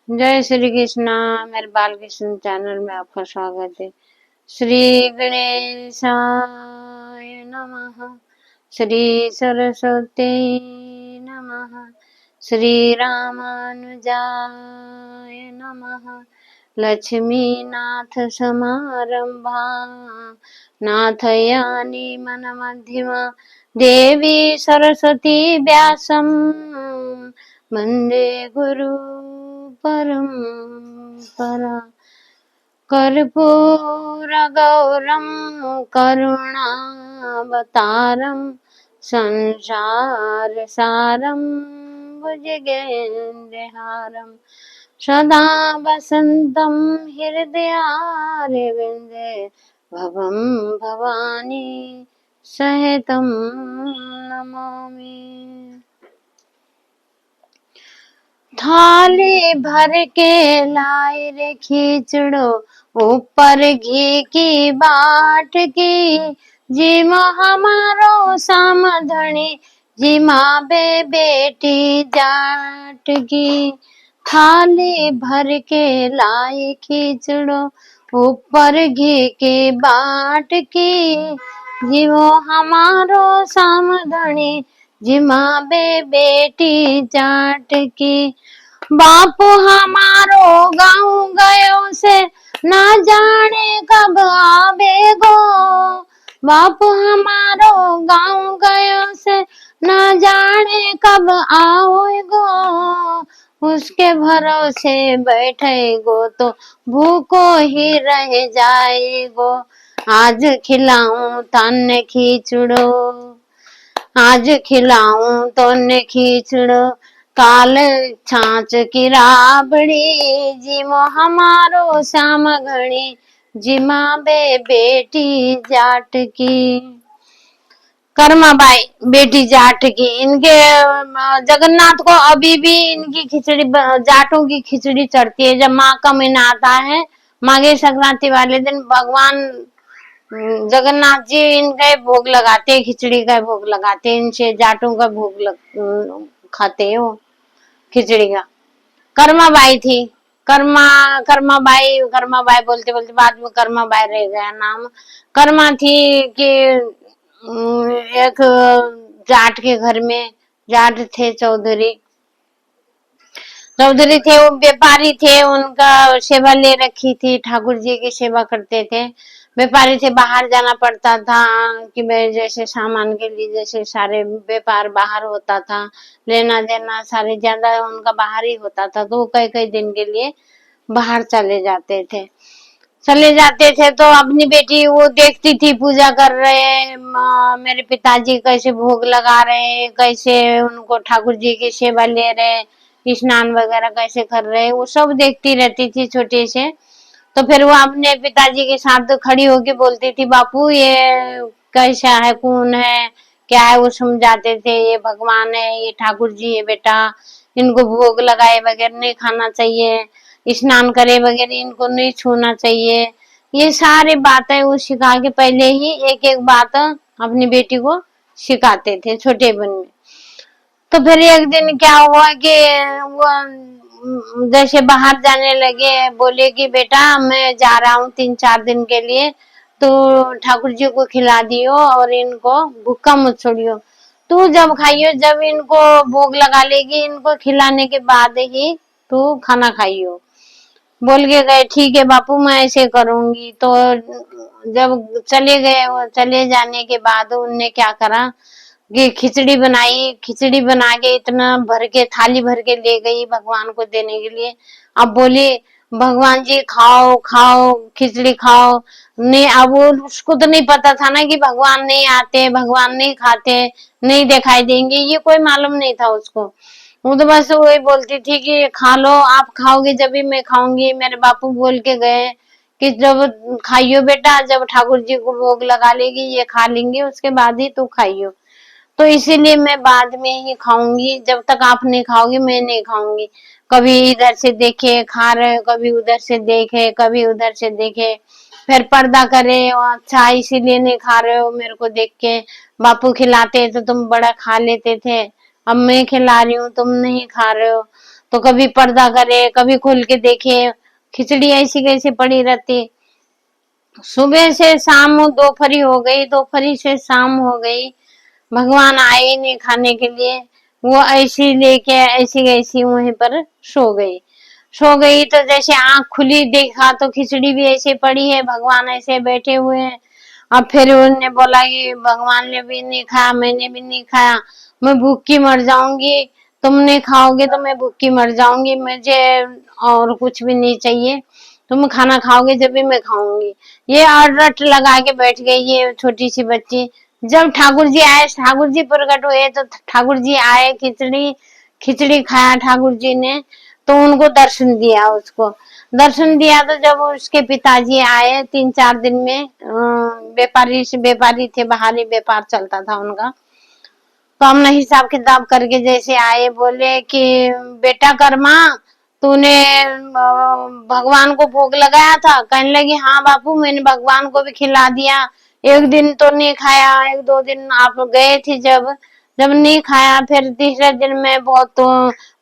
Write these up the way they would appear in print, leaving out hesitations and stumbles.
जय श्री कृष्णा। मेरे बाल कृष्ण चैनल में आपका स्वागत है। श्री गणेशाय नमः। श्री सरस्वती नमः। श्री रामानुजाय नमः। लक्ष्मीनाथ समारंभा नाथयानी मन मध्यमा देवी सरस्वती व्यासं वंदे गुरु परंपरा। कर्पूरगौरं करुणावतारं संसारसारं भुजगेन्द्रहारं सदा वसन्तं हृदयारविन्दे भवं भवानी सहितं नमामि। थाली भर के लाए रे खिचड़ो ऊपर घी की बाट की जिमा हमारो सामधनी जिमा बेटी जाट की। थाली भर के लाए खिचड़ो ऊपर घी की बाट की जिमो हमारो सामधनी जिमा बेटी जाट की। बापू हमारो गाँव गयो से ना जाने कब आवेगो। बापू हमारो गाँव गयो से ना जाने कब आओगो। उसके भरोसे बैठेगो तो भूखो ही रह जाएगो। आज खिलाऊं तन्ने खिचड़ो आज खिलाऊं तन्ने खिचड़ो काल छाछ की राबड़ी जिमो हमारो श्याम घड़ी जिमा बेटी जाट की। कर्माबाई बेटी जाट की। इनके जगन्नाथ को अभी भी इनकी खिचड़ी जाटों की खिचड़ी चढ़ती है। जब माँ का महीना आता है माघी संक्रांति वाले दिन भगवान जगन्नाथ जी इनका भोग लगाते हैं, खिचड़ी का भोग लगाते हैं। इनसे जाटों का भोग खाते हैं वो खिचड़ी का। कर्माबाई थी। कर्माबाई बोलते बोलते बाद में कर्माबाई रह गया नाम। कर्मा थी कि एक जाट के घर में जाट थे चौधरी थे। वो व्यापारी थे, उनका सेवा ले रखी थी। ठाकुर जी की सेवा करते थे। व्यापारी थे, बाहर जाना पड़ता था कि मैं जैसे सामान के लिए जैसे सारे व्यापार बाहर होता था, लेना देना सारे ज्यादा उनका बाहर ही होता था। तो वो कई कई दिन के लिए बाहर चले जाते थे तो अपनी बेटी वो देखती थी पूजा कर रहे मेरे पिताजी कैसे भोग लगा रहे, कैसे उनको ठाकुर जी की सेवा ले रहे, स्नान वगैरह कैसे कर रहे, वो सब देखती रहती थी छोटे से। तो फिर वो अपने पिताजी के साथ खड़ी होके बोलती थी बापू ये कैसा है, कौन है, क्या है। वो समझाते थे ये भगवान है, ये ठाकुर जी है बेटा, इनको भोग लगाए बगैर नहीं खाना चाहिए, स्नान करे बगैर इनको नहीं छूना चाहिए। ये सारी बातें वो सिखा के पहले ही एक एक बात अपनी बेटी को सिखाते थे छोटे बन में। तो फिर एक दिन क्या हुआ कि वो जैसे बाहर जाने लगे, बोले कि बेटा मैं जा रहा हूँ 3-4 दिन के लिए, तो ठाकुर जी को खिला दियो और इनको भूखा मत छोड़ियो। तू जब खाइयो, जब इनको भोग लगा लेगी, इनको खिलाने के बाद ही तू खाना खाइयो। बोल के गए ठीक है बापू मैं ऐसे करूंगी। तो जब चले गए, वो चले जाने के बाद उनने क्या करा कि खिचड़ी बनाई। खिचड़ी बना के इतना भर के थाली भर के ले गई भगवान को देने के लिए। अब बोली भगवान जी खाओ खाओ खिचड़ी खाओ। नहीं, अब वो उसको तो नहीं पता था ना कि भगवान नहीं आते, भगवान नहीं खाते, नहीं दिखाई देंगे, ये कोई मालूम नहीं था उसको। वो तो बस वही बोलती थी कि खा लो, आप खाओगे जब भी मैं खाऊंगी। मेरे बापू बोल के गए कि जब खाइयो बेटा, जब ठाकुर जी को भोग लगा लेगी ये खा लेंगे उसके बाद ही तू खाइयो। तो इसीलिए मैं बाद में ही खाऊंगी, जब तक आप नहीं खाओगे मैं नहीं खाऊंगी। कभी इधर से देखे खा रहे हो, कभी उधर से देखे, कभी उधर से देखे, फिर पर्दा करे अच्छा इसीलिए नहीं खा रहे हो मेरे को देख के। बापू खिलाते तो तुम बड़ा खा लेते थे, अब मैं खिला रही हूँ तुम नहीं खा रहे हो। तो कभी पर्दा करे, कभी खोल के देखे, खिचड़ी ऐसी कैसी पड़ी रहती। सुबह से शाम दोपहरी हो गई, दोपहरी से शाम हो गई, भगवान आए ही नहीं खाने के लिए। वो ऐसी लेके ऐसी ऐसी वहीं पर सो गई। सो गई तो जैसे आंख खुली देखा तो खिचड़ी भी ऐसे पड़ी है, भगवान ऐसे बैठे हुए हैं। अब फिर उन्होंने बोला कि भगवान ने भी नहीं खाया, मैंने भी नहीं खाया, मैं भूखी मर जाऊंगी, तुम नहीं खाओगे तो मैं भूखी मर जाऊंगी, मुझे और कुछ भी नहीं चाहिए, तुम खाना खाओगे जब भी मैं खाऊंगी। ये और रट लगा के बैठ गई ये छोटी सी बच्ची। जब ठाकुर जी आए, ठाकुर जी प्रकट हुए तो ठाकुर जी आए, खिचड़ी खिचड़ी खाया ठाकुर जी ने, तो उनको दर्शन दिया, उसको दर्शन दिया। तो जब उसके पिताजी आए 3-4 दिन में, व्यापारी थे, बाहरी व्यापार चलता था उनका, तो हमने हिसाब किताब करके जैसे आए, बोले कि बेटा कर्मा, तूने भगवान को भोग लगाया था? कहने लगी हाँ बापू, मैंने भगवान को भी खिला दिया, एक दिन तो नहीं खाया, 1-2 दिन आप गए थे जब जब नहीं खाया, फिर तीसरे दिन मैं बहुत तो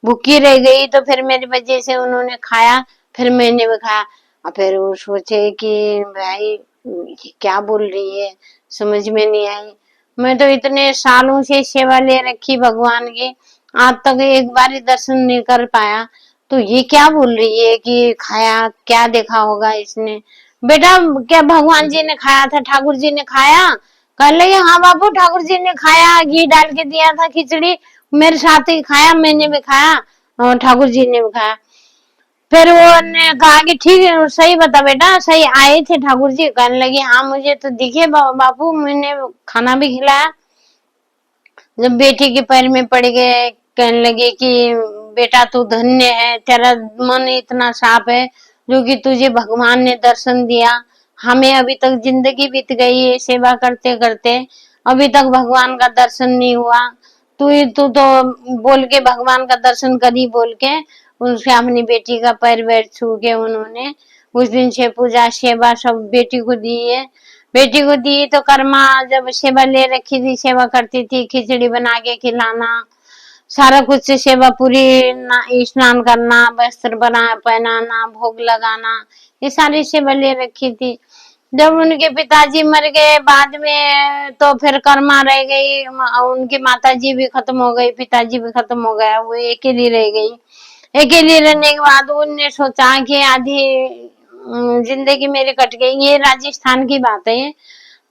भूखी रह गई, तो फिर मेरी वजह से उन्होंने खाया, फिर मैंने भी खाया। और फिर वो सोचे कि भाई ये क्या बोल रही है, समझ में नहीं आई। मैं तो इतने सालों से सेवा ले रखी भगवान की, आज तक एक बार ही दर्शन नहीं कर पाया, तो ये क्या बोल रही है कि खाया, क्या देखा होगा इसने। बेटा क्या भगवान जी ने खाया था, ठाकुर जी ने खाया? कह लगे हाँ बाबू, ठाकुर जी ने खाया, घी डाल के दिया था खिचड़ी, मेरे साथ ही खाया, मैंने भी खाया और ठाकुर जी ने भी खाया। फिर वो ने कहा कि ठीक है, सही बता बेटा, सही आए थे ठाकुर जी? कहने लगी हाँ मुझे तो दिखे बापू, मैंने खाना भी खिलाया। जब बेटी के पैर में पड़ गए, कहने लगे कि बेटा तू धन्य है, तेरा मन इतना साफ है जो कि तुझे भगवान ने दर्शन दिया। हमें अभी तक जिंदगी बीत गई है सेवा करते करते, अभी तक भगवान का दर्शन नहीं हुआ। तू तो बोल के भगवान का दर्शन करी, बोल के उसके अपनी बेटी का पैर वैर छू के उन्होंने उस दिन से पूजा सेवा सब बेटी को दी है। बेटी को दी तो कर्मा जब सेवा ले रखी थी, सेवा करती थी, खिचड़ी बना के खिलाना, सारा कुछ सेवा पूरी, स्नान करना, वस्त्र बना पहनाना, भोग लगाना, ये सारी सेवा ले रखी थी। जब उनके पिताजी मर गए बाद में तो फिर कर्मा रह गई, उनकी माताजी भी खत्म हो गई, पिताजी भी खत्म हो गया, वो अकेली रह गई। अकेली रहने के बाद उनने सोचा कि आधी जिंदगी मेरी कट गई, ये राजस्थान की बात है,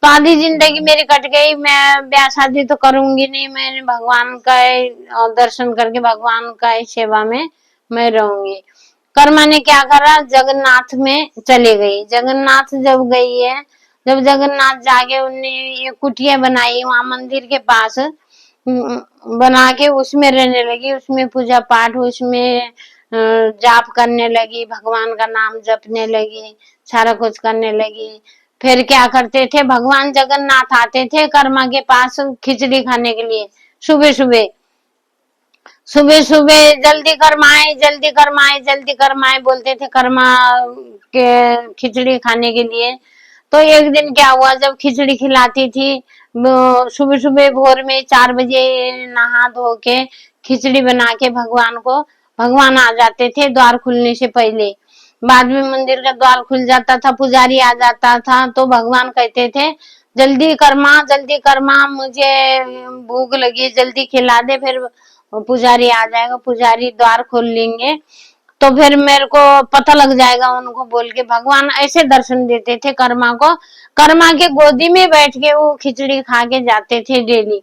तो आधी जिंदगी मेरी कट गई, मैं ब्याह शादी तो करूंगी नहीं, मैं भगवान का दर्शन करके भगवान का सेवा में मैं रहूंगी। कर्मा ने क्या करा, जगन्नाथ में चली गई। जगन्नाथ जब गई है, जब जगन्नाथ जाके उनने ये कुटिया बनाई वहां मंदिर के पास, बना के उसमें रहने लगी, उसमें पूजा पाठ, उसमें जाप करने लगी, भगवान का नाम जपने लगी, सारा कुछ करने लगी। फिर क्या करते थे, भगवान जगन्नाथ आते थे कर्मा के पास खिचड़ी खाने के लिए, सुबह सुबह सुबह सुबह, जल्दी कर्माए, जल्दी कर्माए, जल्दी कर्माए बोलते थे कर्मा के खिचड़ी खाने के लिए। तो एक दिन क्या हुआ, जब खिचड़ी खिलाती थी, सुबह सुबह भोर में 4 बजे नहा धो के खिचड़ी बना के भगवान को, भगवान आ जाते थे द्वार खुलने से पहले। बाद में मंदिर का द्वार खुल जाता था, पुजारी आ जाता था, तो भगवान कहते थे जल्दी कर्मा, मुझे भूख लगी, जल्दी खिला दे, फिर पुजारी आ जाएगा, पुजारी द्वार खोल लेंगे, तो फिर मेरे को पता लग जाएगा उनको, बोल के भगवान ऐसे दर्शन देते थे कर्मा को। कर्मा के गोदी में बैठ के वो खिचड़ी खा के जाते थे डेली।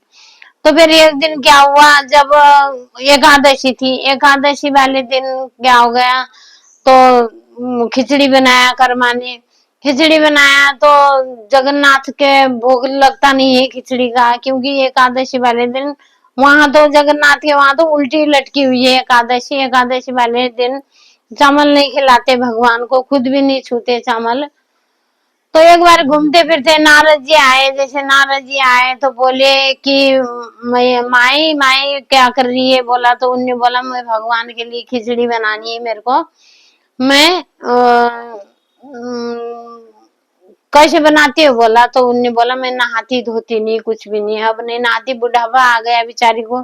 तो फिर एक दिन क्या हुआ, जब एकादशी थी, एकादशी वाले दिन क्या हो गया, तो खिचड़ी बनाया कर्मा ने, खिचड़ी बनाया तो जगन्नाथ के भोग लगता नहीं है खिचड़ी का, क्योंकि एकादशी वाले दिन वहां तो जगन्नाथ के वहां तो उल्टी लटकी हुई है एकादशी, एकादशी वाले दिन चावल नहीं खिलाते भगवान को, खुद भी नहीं छूते चावल। तो एक बार घूमते फिरते नारद जी आए, जैसे नारद जी आए तो बोले कि माई माई क्या कर रही है, बोला तो उनने बोला मैं भगवान के लिए खिचड़ी बनानी है मेरे को, मैं कैसे बनाती हो, बोला तो उनने बोला मैं नहाती धोती नहीं, कुछ भी नहीं, अब नहीं नहाती, बुढ़ापा आ गया बेचारी को,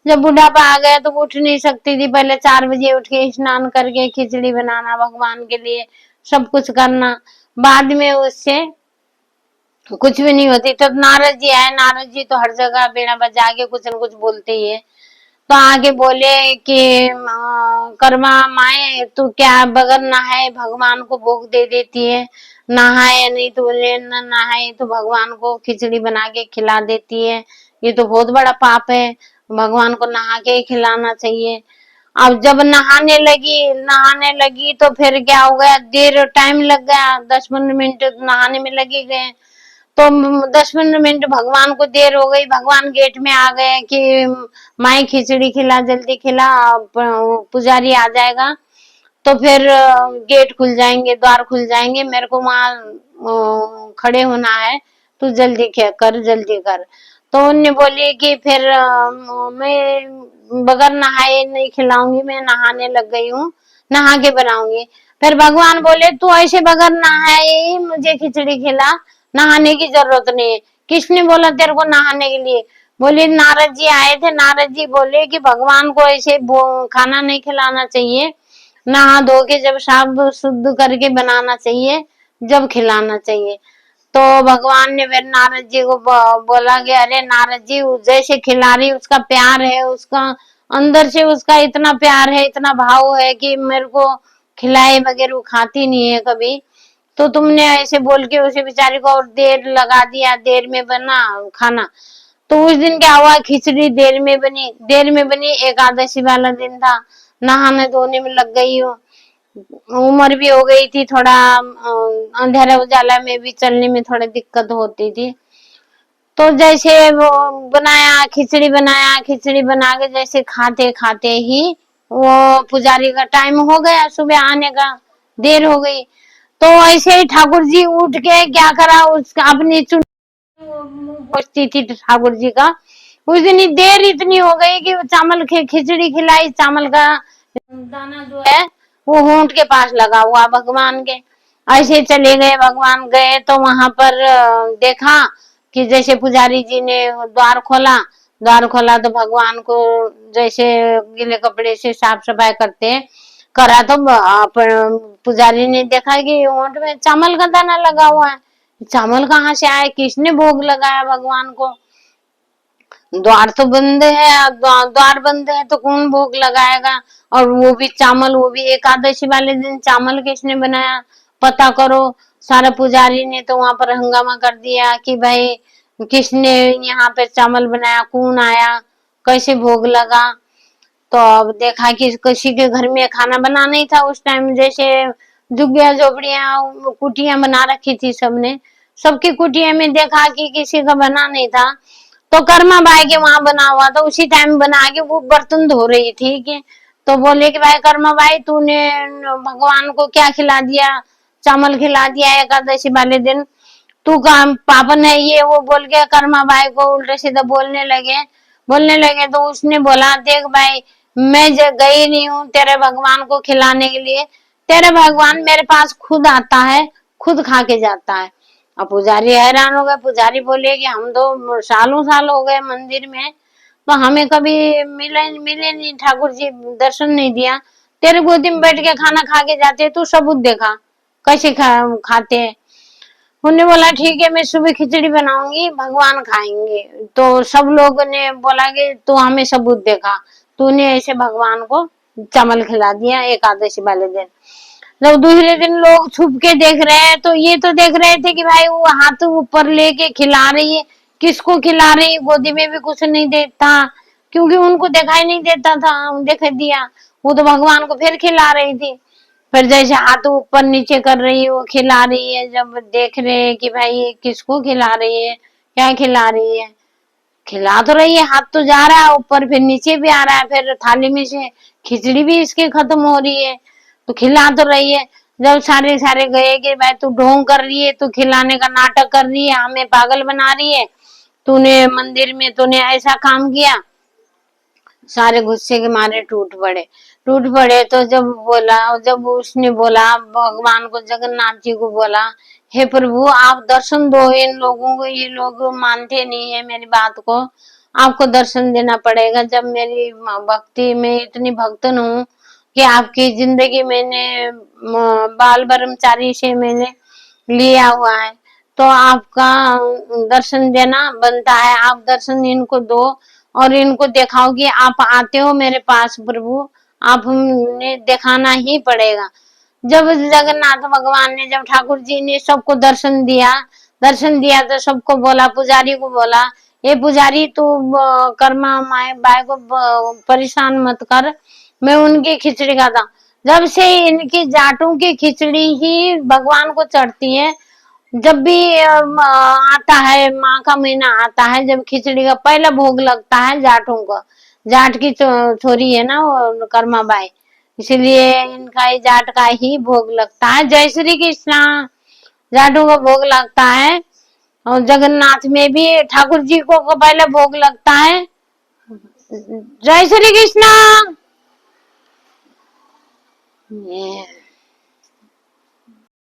जब बुढ़ापा आ गया तो उठ नहीं सकती थी, पहले 4 बजे उठ के स्नान करके खिचड़ी बनाना भगवान के लिए, सब कुछ करना। बाद में उससे कुछ भी नहीं होती। तो नारद जी आए, नारद जी तो हर जगह बीड़ा बजा के कुछ न कुछ बोलते ही है। तो आगे बोले कि कर्मा माए तू क्या बगैर नहाए भगवान को भोग दे देती है, नहाए नहीं तो बोले न नहाए तो भगवान को खिचड़ी बना के खिला देती है, ये तो बहुत बड़ा पाप है, भगवान को नहा के ही खिलाना चाहिए। अब जब नहाने लगी तो फिर क्या हो गया, देर टाइम लग गया, 10-15 मिनट नहाने में लगे गए। तो 10-15 मिनट भगवान को देर हो गई, भगवान गेट में आ गए कि माई खिचड़ी खिला, जल्दी खिला, पुजारी आ जाएगा तो फिर गेट खुल जाएंगे, द्वार खुल जाएंगे, मेरे को वहां खड़े होना है, तू जल्दी कर, जल्दी कर। तो उनने बोली कि फिर मैं बगैर नहाए नहीं खिलाऊंगी, मैं नहाने लग गई हूँ, नहा के बनाऊंगी। फिर भगवान बोले तू ऐसे बगैर नहाए ही मुझे खिचड़ी खिला, नहाने की जरूरत नहीं है। किसने बोला तेरे को नहाने के लिए? बोले नारद जी आए थे, नारद जी बोले कि भगवान को ऐसे खाना नहीं खिलाना चाहिए, नहा धो के जब साफ शुद्ध करके बनाना चाहिए, जब खिलाना चाहिए। तो भगवान ने फिर नारद जी को बोला कि अरे नारद जी जैसे खिला रही उसका प्यार है, उसका अंदर से उसका इतना प्यार है, इतना भाव है कि मेरे को खिलाए बगैर वो खाती नहीं है कभी। तो तुमने ऐसे बोल के उसे बेचारी को और देर लगा दिया, देर में बना खाना। तो उस दिन क्या हुआ, खिचड़ी देर में बनी, एकादशी वाला दिन था, नहाने धोने में लग गई हूँ, उम्र भी हो गई थी, थोड़ा अंधेरा उजाला में भी चलने में थोड़ी दिक्कत होती थी। तो जैसे वो बनाया, खिचड़ी बना के जैसे खाते खाते ही वो पुजारी का टाइम हो गया, सुबह आने का देर हो गई। तो ऐसे ही ठाकुर जी उठ के क्या करा, उसका अपनी मुंह पोछती थी ठाकुर जी का। उस दिन देर इतनी हो गई कि चावल खिचड़ी खिलाई, चावल का दाना जो है वो होंठ के पास लगा हुआ भगवान के। ऐसे चले गए, भगवान गए तो वहां पर देखा कि जैसे पुजारी जी ने द्वार खोला तो भगवान को जैसे गीले कपड़े से साफ सफाई करते करा, तो पुजारी ने देखा कि होंठ में चावल का दाना लगा हुआ है। चावल कहाँ से आए, किसने भोग लगाया भगवान को? द्वार तो बंद है, द्वार बंद है तो कौन भोग लगाएगा? और वो भी चावल, वो भी एकादशी वाले दिन चावल किसने बनाया, पता करो। सारा पुजारी ने तो वहां पर हंगामा कर दिया कि भाई किसने यहाँ पे चावल बनाया, कौन आया, कैसे भोग लगा। तो अब देखा कि किसी के घर में खाना बना नहीं था उस टाइम, जैसे झुग्गियां झोपड़ियां कुटियां बना रखी थी सबने, सबकी कुटिया में देखा कि किसी का बना नहीं था। तो कर्मा बाई के वहां बना हुआ था, उसी टाइम बना के वो बर्तन धो रही थी कि तो बोले कि भाई कर्मा बाई तूने भगवान को क्या खिला दिया, चावल खिला दिया एकादशी वाले दिन, तू काम पापन है ये वो बोल के कर्मा बाई को उल्टे सीधे बोलने लगे। तो उसने बोला देख भाई, मैं गई नहीं हूँ तेरे भगवान को खिलाने के लिए, तेरे भगवान मेरे पास खुद आता है, खुद खा के जाता है। अब पुजारी हैरान हो गए, पुजारी बोले कि हम तो सालों साल हो गए मंदिर में, तो हमें कभी मिले नहीं ठाकुर जी, दर्शन नहीं दिया, तेरे गोदी में बैठ के खाना खा के जाते, तू सबूत देखा कैसे खाते हैं। उन्होंने बोला ठीक है मैं सुबह खिचड़ी बनाऊंगी, भगवान खाएंगे। तो सब लोगों ने बोला कि तू हमें सबूत देखा, तूने ऐसे भगवान को चावल खिला दिया एकादशी वाले दिन। जब दूसरे दिन लोग छुप के देख रहे हैं तो ये तो देख रहे थे कि भाई वो हाथ ऊपर लेके खिला रही है, किसको खिला रही है, गोदी में भी कुछ नहीं देता, क्योंकि उनको दिखाई नहीं देता था, देख दिया वो तो भगवान को फिर खिला रही थी। फिर जैसे हाथ ऊपर नीचे कर रही है, वो खिला रही है, जब देख रहे हैं कि भाई ये किसको खिला रही है, क्या खिला रही है, खिला तो रही है, हाथ तो जा रहा है ऊपर फिर नीचे भी आ रहा है, फिर थाली में से खिचड़ी भी इसकी खत्म हो रही है, तो खिला तो रही है। जब सारे सारे गए कि भाई तू ढोंग कर रही है, तू खिलाने का नाटक कर रही है, हमें पागल बना रही है, तूने मंदिर में तूने ऐसा काम किया, सारे गुस्से के मारे टूट पड़े। तो जब उसने बोला भगवान को, जगन्नाथ जी को बोला, हे प्रभु आप दर्शन दो इन लोगों को, ये लोग मानते नहीं है मेरी बात को, आपको दर्शन देना पड़ेगा। जब मेरी भक्ति में इतनी भक्तन हूँ कि आपकी जिंदगी मैंने बाल ब्रह्मचारी से मैंने लिया हुआ है, तो आपका दर्शन देना बनता है। आप दर्शन इनको दो और इनको दिखाओ कि आप आते हो मेरे पास प्रभु, आप हमने दिखाना ही पड़ेगा। जब जगन्नाथ भगवान ने, जब ठाकुर जी ने सबको दर्शन दिया तो सबको बोला, पुजारी को बोला, ये पुजारी तू कर्मा माए बाय को परेशान मत कर, मैं उनकी खिचड़ी खाता। जब से इनकी जाटों की खिचड़ी ही भगवान को चढ़ती है, जब भी आता है माँ का महीना आता है, जब खिचड़ी का पहला भोग लगता है जाटों को, जाट की छोरी है ना वो कर्मा बाई, इसलिए इनका जाट का ही भोग लगता है। जय श्री कृष्णा, जाटों का भोग लगता है। और जगन्नाथ में भी ठाकुर जी को पहले भोग लगता है। जय श्री कृष्णा।